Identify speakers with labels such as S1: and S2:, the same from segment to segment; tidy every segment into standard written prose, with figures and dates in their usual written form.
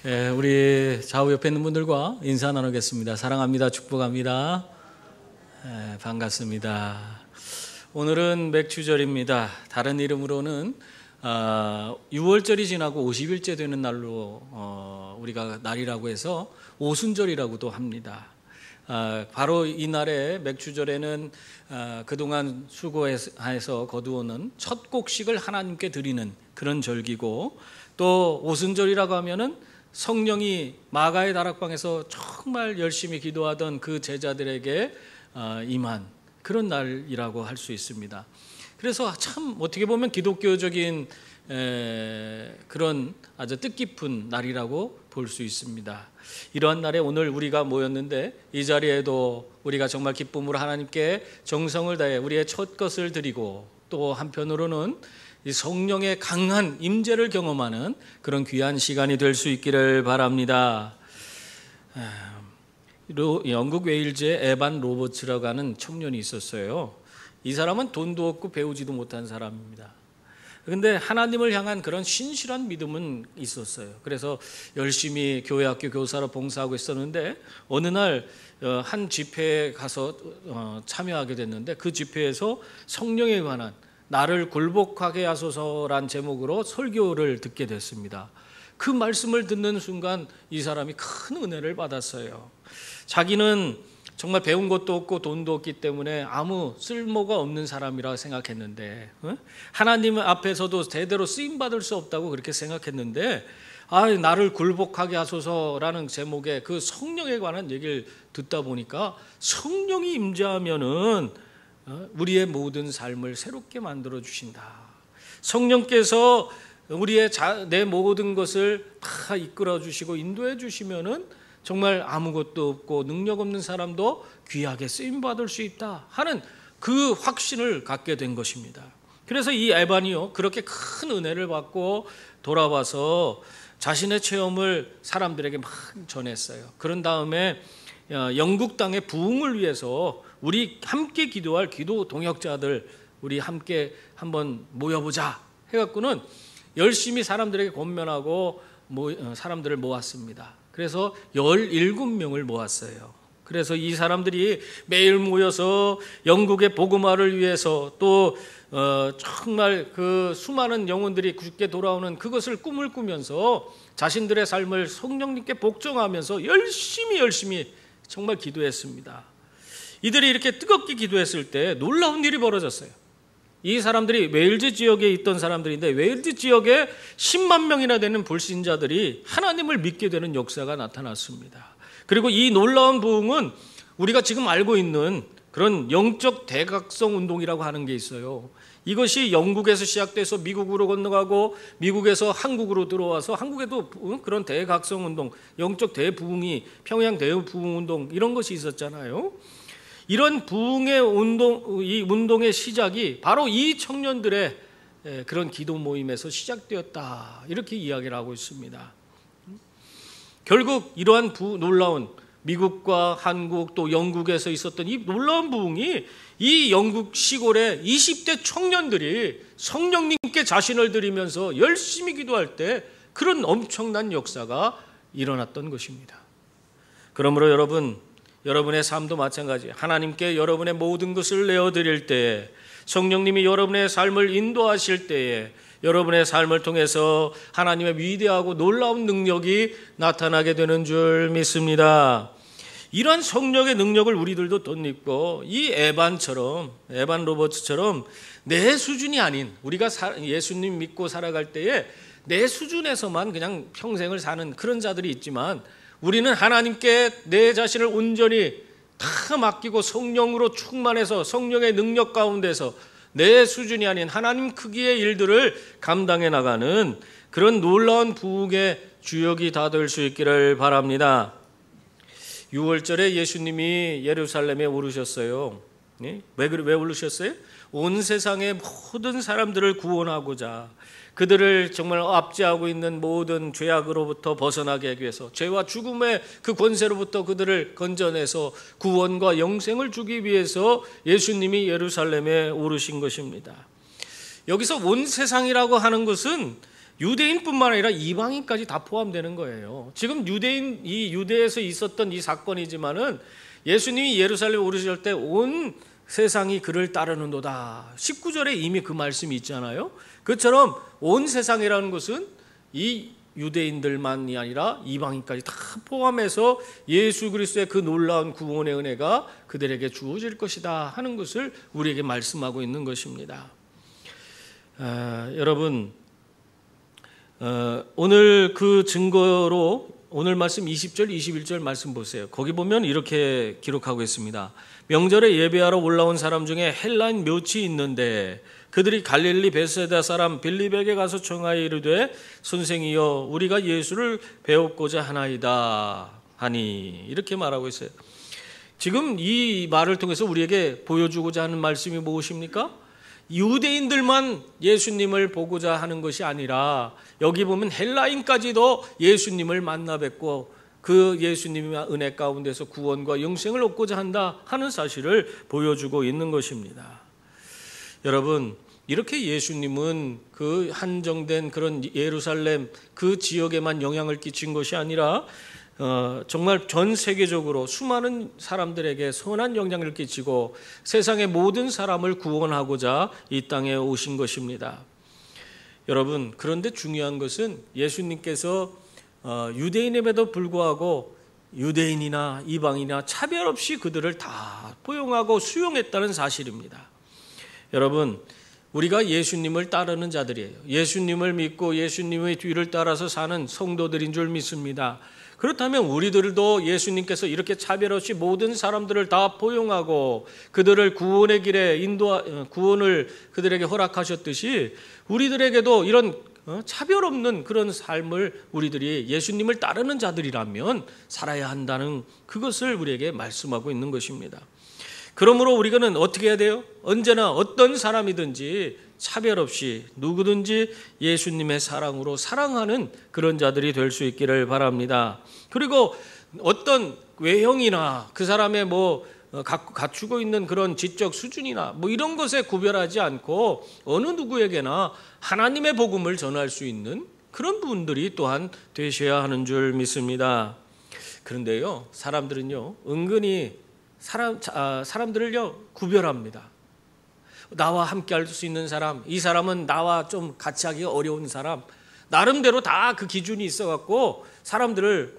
S1: 우리 좌우 옆에 있는 분들과 인사 나누겠습니다. 사랑합니다. 축복합니다. 반갑습니다. 오늘은 맥추절입니다. 다른 이름으로는 6월절이 지나고 50일째 되는 날로 우리가 날이라고 해서 오순절이라고도 합니다. 바로 이 날에 맥추절에는 그동안 수고해서 거두어는 첫 곡식을 하나님께 드리는 그런 절기고, 또 오순절이라고 하면은 성령이 마가의 다락방에서 정말 열심히 기도하던 그 제자들에게 임한 그런 날이라고 할 수 있습니다. 그래서 참 어떻게 보면 기독교적인 그런 아주 뜻깊은 날이라고 볼 수 있습니다. 이러한 날에 오늘 우리가 모였는데, 이 자리에도 우리가 정말 기쁨으로 하나님께 정성을 다해 우리의 첫 것을 드리고, 또 한편으로는 이 성령의 강한 임재를 경험하는 그런 귀한 시간이 될 수 있기를 바랍니다. 영국 웨일즈의 에반 로버츠라고 하는 청년이 있었어요. 이 사람은 돈도 없고 배우지도 못한 사람입니다. 그런데 하나님을 향한 그런 신실한 믿음은 있었어요. 그래서 열심히 교회 학교 교사로 봉사하고 있었는데, 어느 날 한 집회에 가서 참여하게 됐는데, 그 집회에서 성령에 관한 나를 굴복하게 하소서란 제목으로 설교를 듣게 됐습니다. 그 말씀을 듣는 순간 이 사람이 큰 은혜를 받았어요. 자기는 정말 배운 것도 없고 돈도 없기 때문에 아무 쓸모가 없는 사람이라고 생각했는데, 하나님 앞에서도 제대로 쓰임받을 수 없다고 그렇게 생각했는데, 나를 굴복하게 하소서라는 제목의 그 성령에 관한 얘기를 듣다 보니까, 성령이 임재하면은 우리의 모든 삶을 새롭게 만들어 주신다. 성령께서 우리의 내 모든 것을 다 이끌어 주시고 인도해 주시면은 정말 아무것도 없고 능력 없는 사람도 귀하게 쓰임 받을 수 있다 하는 그 확신을 갖게 된 것입니다. 그래서 이 에반이요, 그렇게 큰 은혜를 받고 돌아와서 자신의 체험을 사람들에게 막 전했어요. 그런 다음에 영국 땅의 부흥을 위해서 우리 함께 기도할 기도 동역자들 우리 함께 한번 모여보자 해갖고는 열심히 사람들에게 권면하고 사람들을 모았습니다. 그래서 17명을 모았어요. 그래서 이 사람들이 매일 모여서 영국의 복음화를 위해서, 또 정말 그 수많은 영혼들이 굳게 돌아오는 그것을 꿈을 꾸면서 자신들의 삶을 성령님께 복종하면서 열심히 정말 기도했습니다. 이들이 이렇게 뜨겁게 기도했을 때 놀라운 일이 벌어졌어요. 이 사람들이 웨일즈 지역에 있던 사람들인데, 웨일즈 지역에 10만 명이나 되는 불신자들이 하나님을 믿게 되는 역사가 나타났습니다. 그리고 이 놀라운 부흥은 우리가 지금 알고 있는 그런 영적 대각성 운동이라고 하는 게 있어요. 이것이 영국에서 시작돼서 미국으로 건너가고, 미국에서 한국으로 들어와서 한국에도 그런 대각성 운동, 영적 대부흥이, 평양 대부흥 운동 이런 것이 있었잖아요. 이런 부흥의 운동, 이 운동의 시작이 바로 이 청년들의 그런 기도 모임에서 시작되었다, 이렇게 이야기를 하고 있습니다. 결국 이러한 놀라운 미국과 한국 또 영국에서 있었던 이 놀라운 부흥이 이 영국 시골의 20대 청년들이 성령님께 자신을 드리면서 열심히 기도할 때 그런 엄청난 역사가 일어났던 것입니다. 그러므로 여러분의 삶도 마찬가지. 하나님께 여러분의 모든 것을 내어드릴 때에, 성령님이 여러분의 삶을 인도하실 때에 여러분의 삶을 통해서 하나님의 위대하고 놀라운 능력이 나타나게 되는 줄 믿습니다. 이러한 성령의 능력을 우리들도 덧입고, 이 에반 로버츠처럼 내 수준이 아닌, 우리가 예수님 믿고 살아갈 때에 내 수준에서만 그냥 평생을 사는 그런 자들이 있지만, 우리는 하나님께 내 자신을 온전히 다 맡기고 성령으로 충만해서 성령의 능력 가운데서 내 수준이 아닌 하나님 크기의 일들을 감당해 나가는 그런 놀라운 부흥의 주역이 다 될 수 있기를 바랍니다. 6월절에 예수님이 예루살렘에 오르셨어요. 왜 오르셨어요? 온 세상의 모든 사람들을 구원하고자, 그들을 정말 압제하고 있는 모든 죄악으로부터 벗어나게 하기 위해서, 죄와 죽음의 그 권세로부터 그들을 건져내서 구원과 영생을 주기 위해서 예수님이 예루살렘에 오르신 것입니다. 여기서 온 세상이라고 하는 것은 유대인뿐만 아니라 이방인까지 다 포함되는 거예요. 지금 이 유대에서 있었던 이 사건이지만은 예수님이 예루살렘에 오르실 때 온 세상이 그를 따르는도다. 19절에 이미 그 말씀이 있잖아요. 그처럼 온 세상이라는 것은 이 유대인들만이 아니라 이방인까지 다 포함해서 예수 그리스도의 그 놀라운 구원의 은혜가 그들에게 주어질 것이다 하는 것을 우리에게 말씀하고 있는 것입니다. 여러분, 오늘 그 증거로 오늘 말씀 20절, 21절 말씀 보세요. 거기 보면 이렇게 기록하고 있습니다. 명절에 예배하러 올라온 사람 중에 헬라인 묘치 있는데 그들이 갈릴리 베세다 사람 빌립에게 가서 청하여 이르되 선생이여 우리가 예수를 배웠고자 하나이다 하니 이렇게 말하고 있어요. 지금 이 말을 통해서 우리에게 보여주고자 하는 말씀이 무엇입니까? 유대인들만 예수님을 보고자 하는 것이 아니라 여기 보면 헬라인까지도 예수님을 만나 뵙고 그 예수님의 은혜 가운데서 구원과 영생을 얻고자 한다 하는 사실을 보여주고 있는 것입니다. 여러분, 이렇게 예수님은 그 한정된 그런 예루살렘 그 지역에만 영향을 끼친 것이 아니라 정말 전 세계적으로 수많은 사람들에게 선한 영향을 끼치고 세상의 모든 사람을 구원하고자 이 땅에 오신 것입니다. 여러분, 그런데 중요한 것은 예수님께서 유대인임에도 불구하고 유대인이나 이방인이나 차별 없이 그들을 다 포용하고 수용했다는 사실입니다. 여러분, 우리가 예수님을 따르는 자들이에요. 예수님을 믿고 예수님의 뒤를 따라서 사는 성도들인 줄 믿습니다. 그렇다면 우리들도 예수님께서 이렇게 차별 없이 모든 사람들을 다 포용하고 그들을 구원의 길에 구원을 그들에게 허락하셨듯이 우리들에게도 이런 차별 없는 그런 삶을 우리들이 예수님을 따르는 자들이라면 살아야 한다는 그것을 우리에게 말씀하고 있는 것입니다. 그러므로 우리는 어떻게 해야 돼요? 언제나 어떤 사람이든지 차별 없이 누구든지 예수님의 사랑으로 사랑하는 그런 자들이 될 수 있기를 바랍니다. 그리고 어떤 외형이나 그 사람의 갖추고 있는 그런 지적 수준이나 이런 것에 구별하지 않고 어느 누구에게나 하나님의 복음을 전할 수 있는 그런 분들이 또한 되셔야 하는 줄 믿습니다. 그런데요, 사람들은요 은근히 사람들을요 구별합니다. 나와 함께 할 수 있는 사람, 이 사람은 나와 좀 같이 하기가 어려운 사람, 나름대로 다 그 기준이 있어갖고 사람들을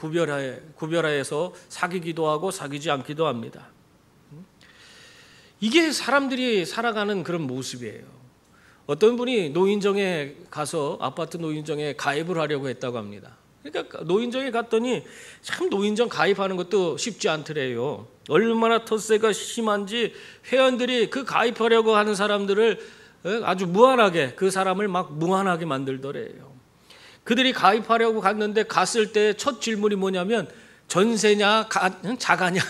S1: 구별해서 사귀기도 하고 사귀지 않기도 합니다. 이게 사람들이 살아가는 그런 모습이에요. 어떤 분이 노인정에 가서 아파트 노인정에 가입을 하려고 했다고 합니다. 그러니까 노인정에 갔더니 참 노인정 가입하는 것도 쉽지 않더래요. 얼마나 텃세가 심한지 회원들이 그 가입하려고 하는 사람들을 아주 무한하게 그 사람을 막 무한하게 만들더래요. 그들이 가입하려고 갔는데 갔을 때 첫 질문이 뭐냐면 전세냐 자가냐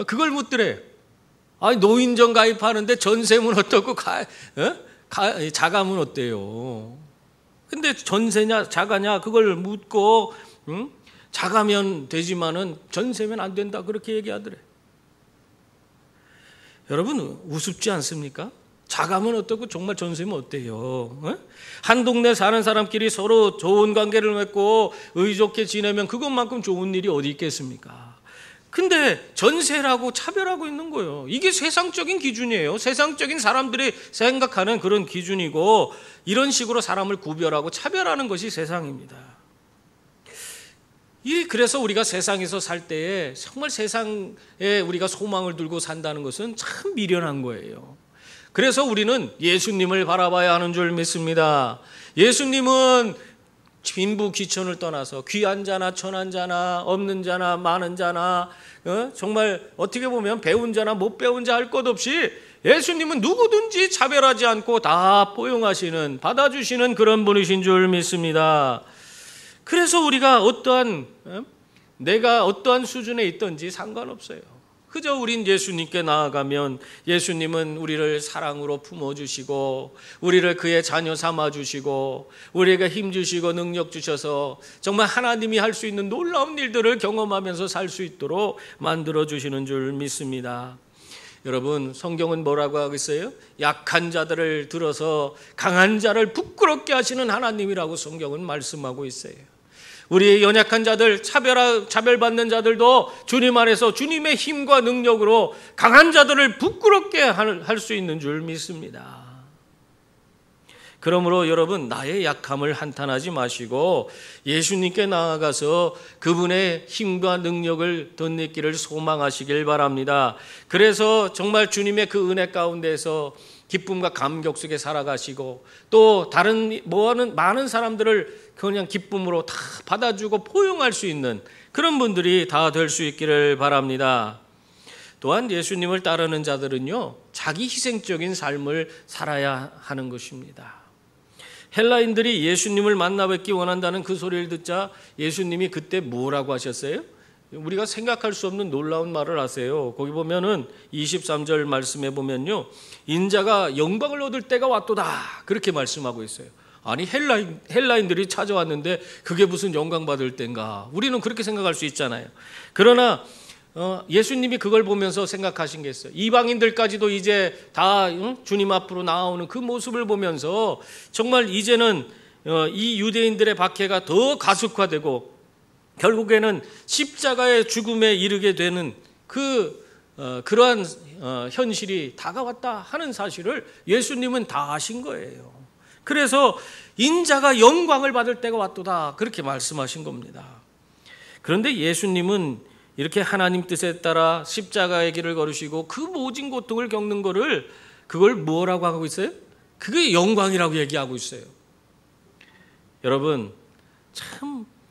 S1: 그걸 묻더래요. 아니 노인정 가입하는데 전세면 어떻고 자가면 어때요? 근데 전세냐 자가냐 그걸 묻고 자가면 되지만은 전세면 안 된다 그렇게 얘기하더래. 여러분 우습지 않습니까? 자가면 어떻고 정말 전세면 어때요? 한 동네 사는 사람끼리 서로 좋은 관계를 맺고 의좋게 지내면 그것만큼 좋은 일이 어디 있겠습니까? 근데 전세라고 차별하고 있는 거예요. 이게 세상적인 기준이에요. 세상적인 사람들이 생각하는 그런 기준이고 이런 식으로 사람을 구별하고 차별하는 것이 세상입니다. 그래서 우리가 세상에서 살 때에 정말 세상에 우리가 소망을 두고 산다는 것은 참 미련한 거예요. 그래서 우리는 예수님을 바라봐야 하는 줄 믿습니다. 예수님은 빈부 귀천을 떠나서 귀한 자나 천한 자나 없는 자나 많은 자나 정말 어떻게 보면 배운 자나 못 배운 자 할 것 없이 예수님은 누구든지 차별하지 않고 다 포용하시는 받아주시는 그런 분이신 줄 믿습니다. 그래서 우리가 내가 어떠한 수준에 있든지 상관없어요. 그저 우린 예수님께 나아가면 예수님은 우리를 사랑으로 품어주시고 우리를 그의 자녀 삼아주시고 우리에게 힘주시고 능력 주셔서 정말 하나님이 할 수 있는 놀라운 일들을 경험하면서 살 수 있도록 만들어주시는 줄 믿습니다. 여러분, 성경은 뭐라고 하고 있어요? 약한 자들을 들어서 강한 자를 부끄럽게 하시는 하나님이라고 성경은 말씀하고 있어요. 우리의 연약한 자들, 차별받는 자들도 주님 안에서 주님의 힘과 능력으로 강한 자들을 부끄럽게 할 수 있는 줄 믿습니다. 그러므로 여러분, 나의 약함을 한탄하지 마시고 예수님께 나아가서 그분의 힘과 능력을 덧내기를 소망하시길 바랍니다. 그래서 정말 주님의 그 은혜 가운데서 기쁨과 감격 속에 살아가시고 또 다른 많은 사람들을 그냥 기쁨으로 다 받아주고 포용할 수 있는 그런 분들이 다 될 수 있기를 바랍니다. 또한 예수님을 따르는 자들은요, 자기 희생적인 삶을 살아야 하는 것입니다. 헬라인들이 예수님을 만나 뵙기 원한다는 그 소리를 듣자 예수님이 그때 뭐라고 하셨어요? 우리가 생각할 수 없는 놀라운 말을 하세요. 거기 보면은 23절 말씀에 보면요, 인자가 영광을 얻을 때가 왔도다, 그렇게 말씀하고 있어요. 아니, 헬라인들이 찾아왔는데 그게 무슨 영광 받을 때인가? 우리는 그렇게 생각할 수 있잖아요. 그러나 예수님이 그걸 보면서 생각하신 게 있어요. 이방인들까지도 이제 다 주님 앞으로 나오는 그 모습을 보면서 정말 이제는 이 유대인들의 박해가 더 가속화되고 결국에는 십자가의 죽음에 이르게 되는 그러한 현실이 다가왔다 하는 사실을 예수님은 다 아신 거예요. 그래서 인자가 영광을 받을 때가 왔도다, 그렇게 말씀하신 겁니다. 그런데 예수님은 이렇게 하나님 뜻에 따라 십자가의 길을 걸으시고 그 모진 고통을 겪는 그걸 뭐라고 하고 있어요? 그게 영광이라고 얘기하고 있어요. 여러분,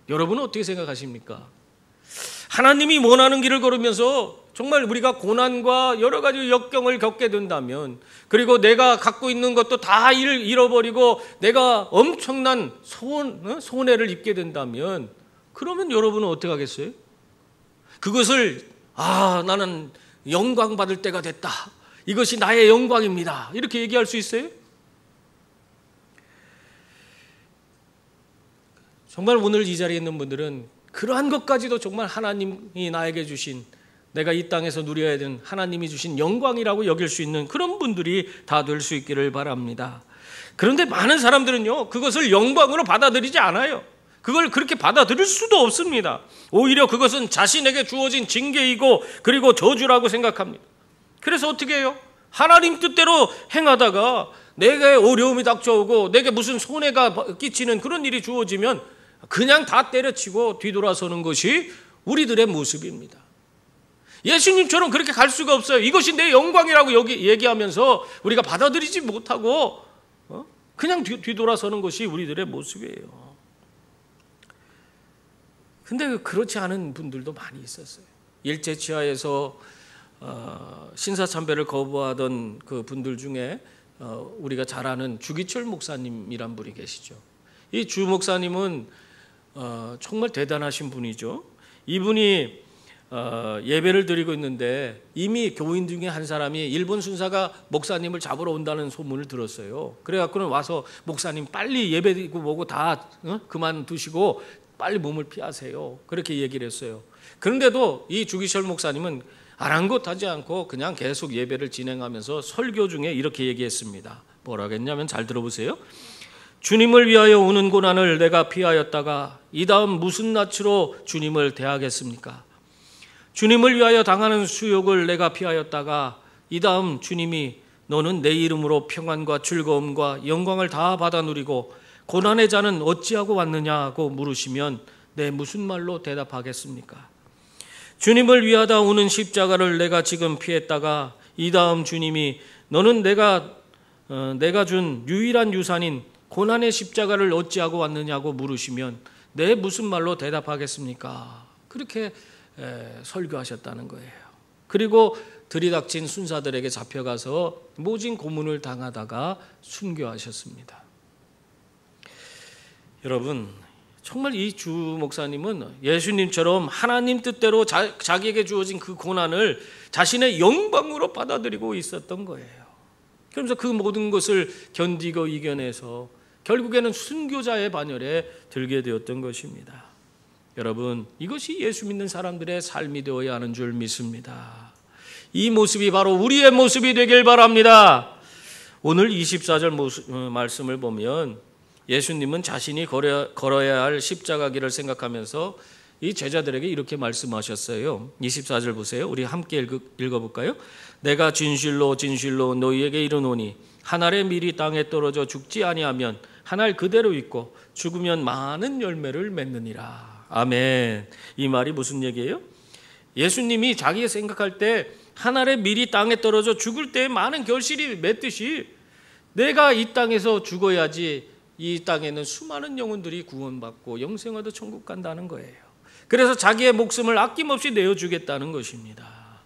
S1: 여러분은 어떻게 생각하십니까? 하나님이 원하는 길을 걸으면서 정말 우리가 고난과 여러 가지 역경을 겪게 된다면, 그리고 내가 갖고 있는 것도 다 잃어버리고 내가 엄청난 손해를 입게 된다면, 그러면 여러분은 어떻게 하겠어요? 그것을 나는 영광 받을 때가 됐다, 이것이 나의 영광입니다, 이렇게 얘기할 수 있어요? 정말 오늘 이 자리에 있는 분들은 그러한 것까지도 정말 하나님이 나에게 주신, 내가 이 땅에서 누려야 되는 하나님이 주신 영광이라고 여길 수 있는 그런 분들이 다 될 수 있기를 바랍니다. 그런데 많은 사람들은요, 그것을 영광으로 받아들이지 않아요. 그걸 그렇게 받아들일 수도 없습니다. 오히려 그것은 자신에게 주어진 징계이고 그리고 저주라고 생각합니다. 그래서 어떻게 해요? 하나님 뜻대로 행하다가 내게 어려움이 닥쳐오고 내게 무슨 손해가 끼치는 그런 일이 주어지면 그냥 다 때려치고 뒤돌아서는 것이 우리들의 모습입니다. 예수님처럼 그렇게 갈 수가 없어요. 이것이 내 영광이라고 얘기하면서 우리가 받아들이지 못하고 그냥 뒤돌아서는 것이 우리들의 모습이에요. 근데 그렇지 않은 분들도 많이 있었어요. 일제치하에서 신사참배를 거부하던 그 분들 중에 우리가 잘 아는 주기철 목사님이란 분이 계시죠. 이 주 목사님은 정말 대단하신 분이죠. 이분이 예배를 드리고 있는데 이미 교인 중에 한 사람이 일본 순사가 목사님을 잡으러 온다는 소문을 들었어요. 그래갖고는 와서 목사님 빨리 예배드리고 뭐고 다 그만두시고 빨리 몸을 피하세요, 그렇게 얘기를 했어요. 그런데도 이 주기철 목사님은 아랑곳하지 않고 그냥 계속 예배를 진행하면서 설교 중에 이렇게 얘기했습니다. 뭐라고 했냐면, 잘 들어보세요. 주님을 위하여 오는 고난을 내가 피하였다가 이 다음 무슨 낯으로 주님을 대하겠습니까? 주님을 위하여 당하는 수욕을 내가 피하였다가 이 다음 주님이 너는 내 이름으로 평안과 즐거움과 영광을 다 받아 누리고 고난의 자는 어찌하고 왔느냐고 물으시면 내 무슨 말로 대답하겠습니까? 주님을 위하다 오는 십자가를 내가 지금 피했다가 이 다음 주님이 너는 내가 준 유일한 유산인 고난의 십자가를 어찌하고 왔느냐고 물으시면 내 무슨 말로 대답하겠습니까? 그렇게 설교하셨다는 거예요. 그리고 들이닥친 순사들에게 잡혀가서 모진 고문을 당하다가 순교하셨습니다. 여러분, 정말 이 주 목사님은 예수님처럼 하나님 뜻대로 자기에게 주어진 그 고난을 자신의 영광으로 받아들이고 있었던 거예요. 그러면서 그 모든 것을 견디고 이겨내서 결국에는 순교자의 반열에 들게 되었던 것입니다. 여러분, 이것이 예수 믿는 사람들의 삶이 되어야 하는 줄 믿습니다. 이 모습이 바로 우리의 모습이 되길 바랍니다. 오늘 24절 말씀을 보면 예수님은 자신이 걸어야 할 십자가 길을 생각하면서 이 제자들에게 이렇게 말씀하셨어요. 24절 보세요. 우리 함께 읽어볼까요? 내가 진실로 진실로 너희에게 이르노니 한 알의 밀이 땅에 떨어져 죽지 아니하면 한 알 그대로 있고 죽으면 많은 열매를 맺느니라. 아멘. 이 말이 무슨 얘기예요? 예수님이 자기가 생각할 때 한 알의 밀이 땅에 떨어져 죽을 때 많은 결실이 맺듯이 내가 이 땅에서 죽어야지 이 땅에는 수많은 영혼들이 구원받고 영생하도 천국 간다는 거예요. 그래서 자기의 목숨을 아낌없이 내어주겠다는 것입니다.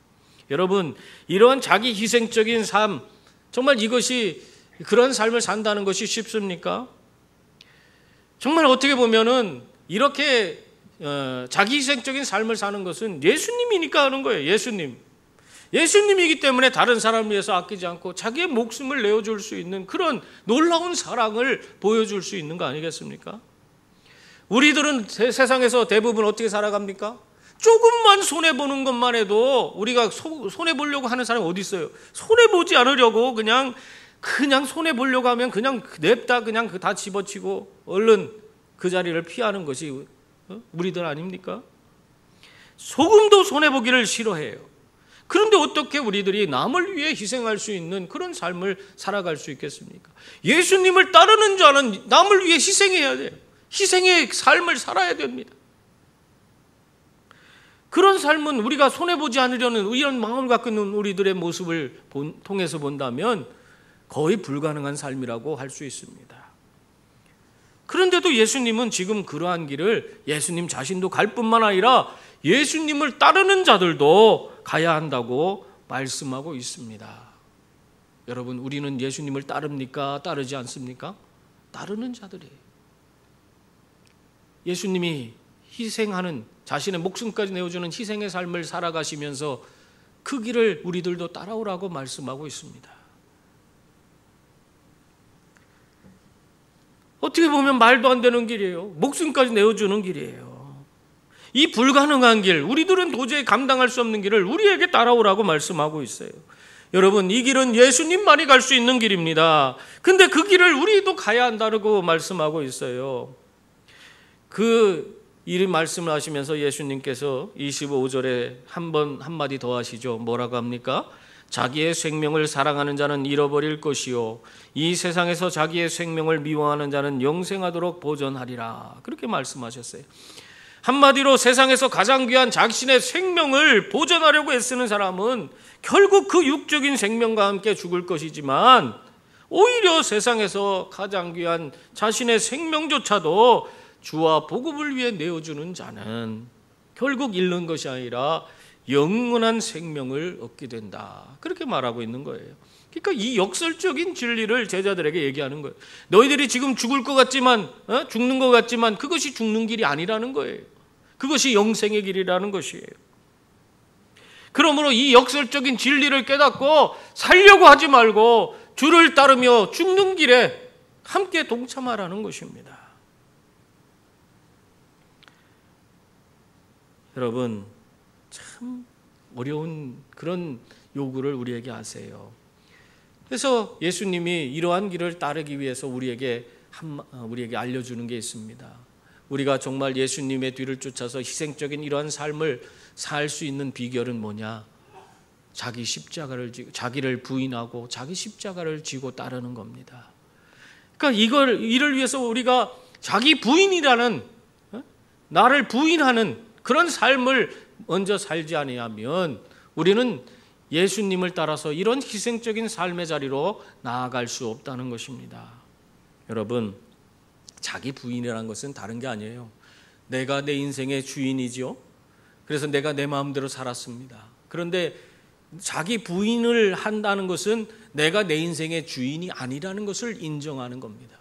S1: 여러분, 이러한 자기 희생적인 삶, 정말 이것이 그런 삶을 산다는 것이 쉽습니까? 정말 어떻게 보면은 이렇게 자기 희생적인 삶을 사는 것은 예수님이니까 하는 거예요. 예수님이기 때문에 다른 사람을 위해서 아끼지 않고 자기의 목숨을 내어줄 수 있는 그런 놀라운 사랑을 보여줄 수 있는 거 아니겠습니까? 우리들은 세상에서 대부분 어떻게 살아갑니까? 조금만 손해보는 것만 해도 우리가 손해보려고 하는 사람이 어디 있어요? 손해보지 않으려고 그냥 손해보려고 하면 그냥 냅다 그냥 다 집어치고 얼른 그 자리를 피하는 것이 우리들 아닙니까? 소금도 손해보기를 싫어해요. 그런데 어떻게 우리들이 남을 위해 희생할 수 있는 그런 삶을 살아갈 수 있겠습니까? 예수님을 따르는 자는 남을 위해 희생해야 돼요. 희생의 삶을 살아야 됩니다. 그런 삶은 우리가 손해보지 않으려는 이런 마음을 갖고 있는 우리들의 모습을 통해서 본다면 거의 불가능한 삶이라고 할 수 있습니다. 그런데도 예수님은 지금 그러한 길을 예수님 자신도 갈 뿐만 아니라 예수님을 따르는 자들도 가야 한다고 말씀하고 있습니다. 여러분, 우리는 예수님을 따릅니까? 따르지 않습니까? 따르는 자들이에요. 예수님이 희생하는, 자신의 목숨까지 내어주는 희생의 삶을 살아가시면서 그 길을 우리들도 따라오라고 말씀하고 있습니다. 어떻게 보면 말도 안 되는 길이에요. 목숨까지 내어주는 길이에요. 이 불가능한 길, 우리들은 도저히 감당할 수 없는 길을 우리에게 따라오라고 말씀하고 있어요. 여러분, 이 길은 예수님만이 갈 수 있는 길입니다. 근데 그 길을 우리도 가야 한다고 말씀하고 있어요. 이 말씀을 하시면서 예수님께서 25절에 한마디 더 하시죠. 뭐라고 합니까? 자기의 생명을 사랑하는 자는 잃어버릴 것이요 이 세상에서 자기의 생명을 미워하는 자는 영생하도록 보존하리라. 그렇게 말씀하셨어요. 한마디로 세상에서 가장 귀한 자신의 생명을 보존하려고 애쓰는 사람은 결국 그 육적인 생명과 함께 죽을 것이지만 오히려 세상에서 가장 귀한 자신의 생명조차도 주와 복음을 위해 내어주는 자는 결국 잃는 것이 아니라 영원한 생명을 얻게 된다. 그렇게 말하고 있는 거예요. 그러니까 이 역설적인 진리를 제자들에게 얘기하는 거예요. 너희들이 지금 죽을 것 같지만, 죽는 것 같지만 그것이 죽는 길이 아니라는 거예요. 그것이 영생의 길이라는 것이에요. 그러므로 이 역설적인 진리를 깨닫고 살려고 하지 말고 주를 따르며 죽는 길에 함께 동참하라는 것입니다. 여러분, 참 어려운 그런 요구를 우리에게 하세요. 그래서 예수님이 이러한 길을 따르기 위해서 우리에게 알려주는 게 있습니다. 우리가 정말 예수님의 뒤를 쫓아서 희생적인 이러한 삶을 살 수 있는 비결은 뭐냐? 자기 십자가를 지고 자기를 부인하고 자기 십자가를 지고 따르는 겁니다. 그러니까 이를 위해서 우리가 자기 부인이라는, 나를 부인하는 그런 삶을 먼저 살지 아니하면 우리는 예수님을 따라서 이런 희생적인 삶의 자리로 나아갈 수 없다는 것입니다. 여러분, 자기 부인이라는 것은 다른 게 아니에요. 내가 내 인생의 주인이죠. 그래서 내가 내 마음대로 살았습니다. 그런데 자기 부인을 한다는 것은 내가 내 인생의 주인이 아니라는 것을 인정하는 겁니다.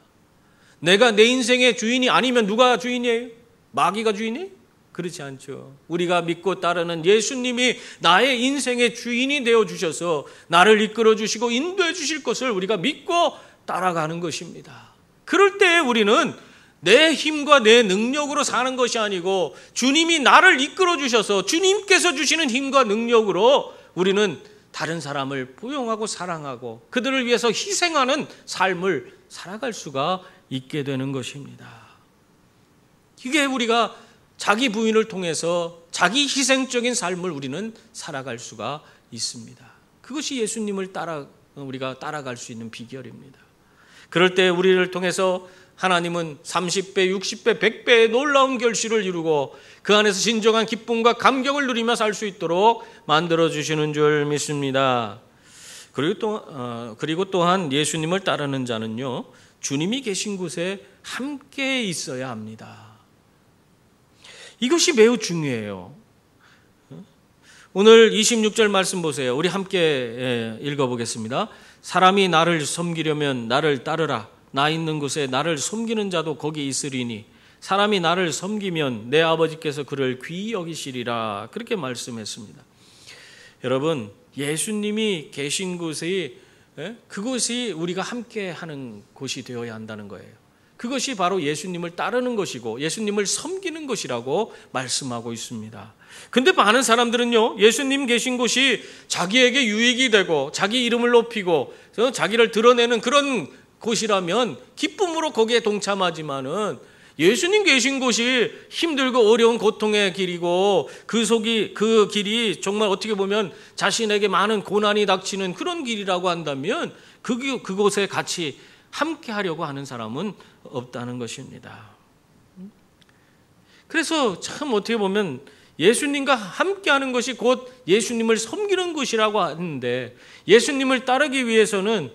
S1: 내가 내 인생의 주인이 아니면 누가 주인이에요? 마귀가 주인이에요? 그렇지 않죠. 우리가 믿고 따르는 예수님이 나의 인생의 주인이 되어주셔서 나를 이끌어 주시고 인도해 주실 것을 우리가 믿고 따라가는 것입니다. 그럴 때 우리는 내 힘과 내 능력으로 사는 것이 아니고 주님이 나를 이끌어 주셔서 주님께서 주시는 힘과 능력으로 우리는 다른 사람을 포용하고 사랑하고 그들을 위해서 희생하는 삶을 살아갈 수가 있게 되는 것입니다. 이게 우리가 자기 부인을 통해서 자기 희생적인 삶을 우리는 살아갈 수가 있습니다. 그것이 예수님을 우리가 따라갈 수 있는 비결입니다. 그럴 때 우리를 통해서 하나님은 30배, 60배, 100배의 놀라운 결실을 이루고 그 안에서 진정한 기쁨과 감격을 누리며 살 수 있도록 만들어주시는 줄 믿습니다. 그리고 또한 예수님을 따르는 자는요, 주님이 계신 곳에 함께 있어야 합니다. 이것이 매우 중요해요. 오늘 26절 말씀 보세요. 우리 함께 읽어보겠습니다. 사람이 나를 섬기려면 나를 따르라. 나 있는 곳에 나를 섬기는 자도 거기 있으리니 사람이 나를 섬기면 내 아버지께서 그를 귀히 여기시리라. 그렇게 말씀했습니다. 여러분, 예수님이 계신 곳이 그곳이 우리가 함께 하는 곳이 되어야 한다는 거예요. 그것이 바로 예수님을 따르는 것이고 예수님을 섬기는 것이라고 말씀하고 있습니다. 근데 많은 사람들은요, 예수님 계신 곳이 자기에게 유익이 되고 자기 이름을 높이고 자기를 드러내는 그런 곳이라면 기쁨으로 거기에 동참하지만은 예수님 계신 곳이 힘들고 어려운 고통의 길이고 그 길이 정말 어떻게 보면 자신에게 많은 고난이 닥치는 그런 길이라고 한다면 그곳에 같이 함께 하려고 하는 사람은 없다는 것입니다. 그래서 참 어떻게 보면 예수님과 함께 하는 것이 곧 예수님을 섬기는 것이라고 하는데 예수님을 따르기 위해서는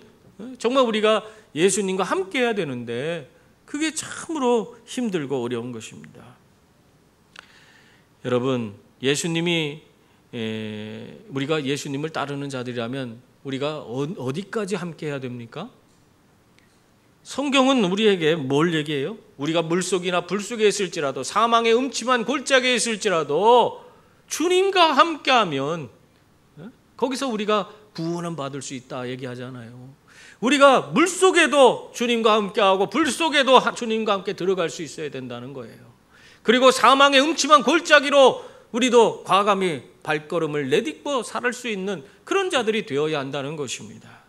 S1: 정말 우리가 예수님과 함께 해야 되는데 그게 참으로 힘들고 어려운 것입니다. 여러분, 우리가 예수님을 따르는 자들이라면 우리가 어디까지 함께 해야 됩니까? 성경은 우리에게 뭘 얘기해요? 우리가 물속이나 불속에 있을지라도 사망의 음침한 골짜기에 있을지라도 주님과 함께하면 거기서 우리가 구원을 받을 수 있다 얘기하잖아요. 우리가 물속에도 주님과 함께하고 불속에도 주님과 함께 들어갈 수 있어야 된다는 거예요. 그리고 사망의 음침한 골짜기로 우리도 과감히 발걸음을 내딛고 살 수 있는 그런 자들이 되어야 한다는 것입니다.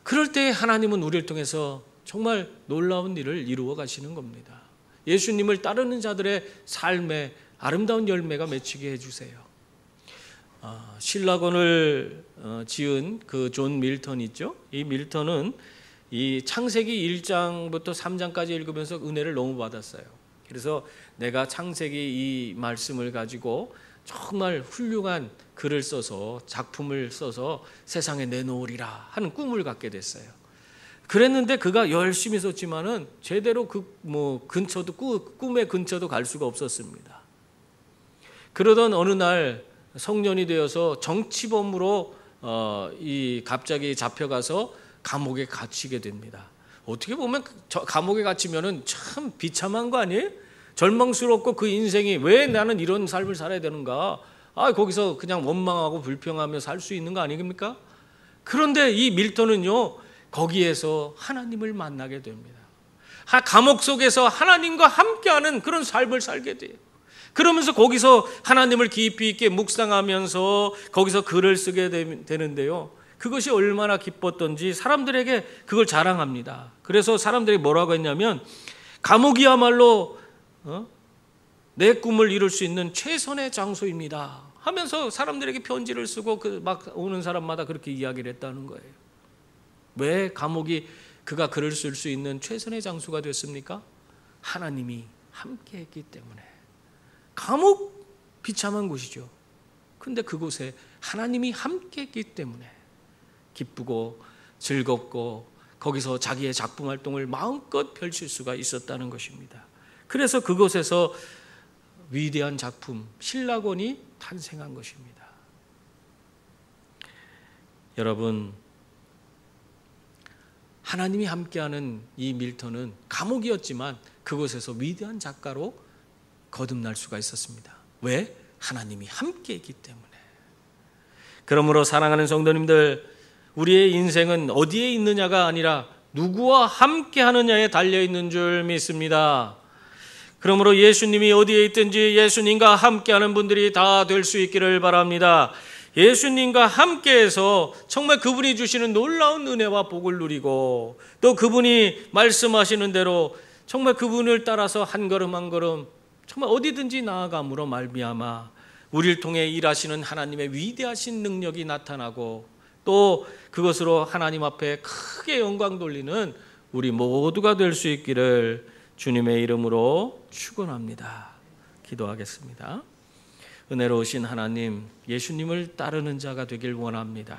S1: 그럴 때 하나님은 우리를 통해서 정말 놀라운 일을 이루어 가시는 겁니다. 예수님을 따르는 자들의 삶에 아름다운 열매가 맺히게 해주세요. 신라권을 지은 그 존 밀턴 있죠? 이 밀턴은 이 창세기 1장부터 3장까지 읽으면서 은혜를 너무 받았어요. 그래서 내가 창세기 이 말씀을 가지고 정말 훌륭한 글을 써서 작품을 써서 세상에 내놓으리라 하는 꿈을 갖게 됐어요. 그랬는데 그가 열심히 썼지만은 제대로 꿈의 근처도 갈 수가 없었습니다. 그러던 어느 날 성년이 되어서 정치범으로 갑자기 잡혀가서 감옥에 갇히게 됩니다. 어떻게 보면 감옥에 갇히면은 참 비참한 거 아니에요? 절망스럽고 그 인생이 왜 나는 이런 삶을 살아야 되는가? 거기서 그냥 원망하고 불평하며 살 수 있는 거 아닙니까? 그런데 이 밀턴은요, 거기에서 하나님을 만나게 됩니다. 감옥 속에서 하나님과 함께하는 그런 삶을 살게 돼요. 그러면서 거기서 하나님을 깊이 있게 묵상하면서 거기서 글을 쓰게 되는데요. 그것이 얼마나 기뻤던지 사람들에게 그걸 자랑합니다. 그래서 사람들이 뭐라고 했냐면 감옥이야말로 내 꿈을 이룰 수 있는 최선의 장소입니다 하면서 사람들에게 편지를 쓰고 막 오는 사람마다 그렇게 이야기를 했다는 거예요. 왜 감옥이 그가 글을 쓸 수 있는 최선의 장소가 됐습니까? 하나님이 함께 했기 때문에. 감옥 비참한 곳이죠. 근데 그곳에 하나님이 함께 했기 때문에 기쁘고 즐겁고 거기서 자기의 작품 활동을 마음껏 펼칠 수가 있었다는 것입니다. 그래서 그곳에서 위대한 작품 신라권이 탄생한 것입니다. 여러분, 하나님이 함께하는 이 밀턴은 감옥이었지만 그곳에서 위대한 작가로 거듭날 수가 있었습니다. 왜? 하나님이 함께했기 때문에. 그러므로 사랑하는 성도님들, 우리의 인생은 어디에 있느냐가 아니라 누구와 함께하느냐에 달려있는 줄 믿습니다. 그러므로 예수님이 어디에 있든지 예수님과 함께하는 분들이 다 될 수 있기를 바랍니다. 예수님과 함께해서 정말 그분이 주시는 놀라운 은혜와 복을 누리고 또 그분이 말씀하시는 대로 정말 그분을 따라서 한 걸음 한 걸음 정말 어디든지 나아감으로 말미암아 우리를 통해 일하시는 하나님의 위대하신 능력이 나타나고 또 그것으로 하나님 앞에 크게 영광 돌리는 우리 모두가 될 수 있기를 주님의 이름으로 축원합니다. 기도하겠습니다. 은혜로우신 하나님, 예수님을 따르는 자가 되길 원합니다.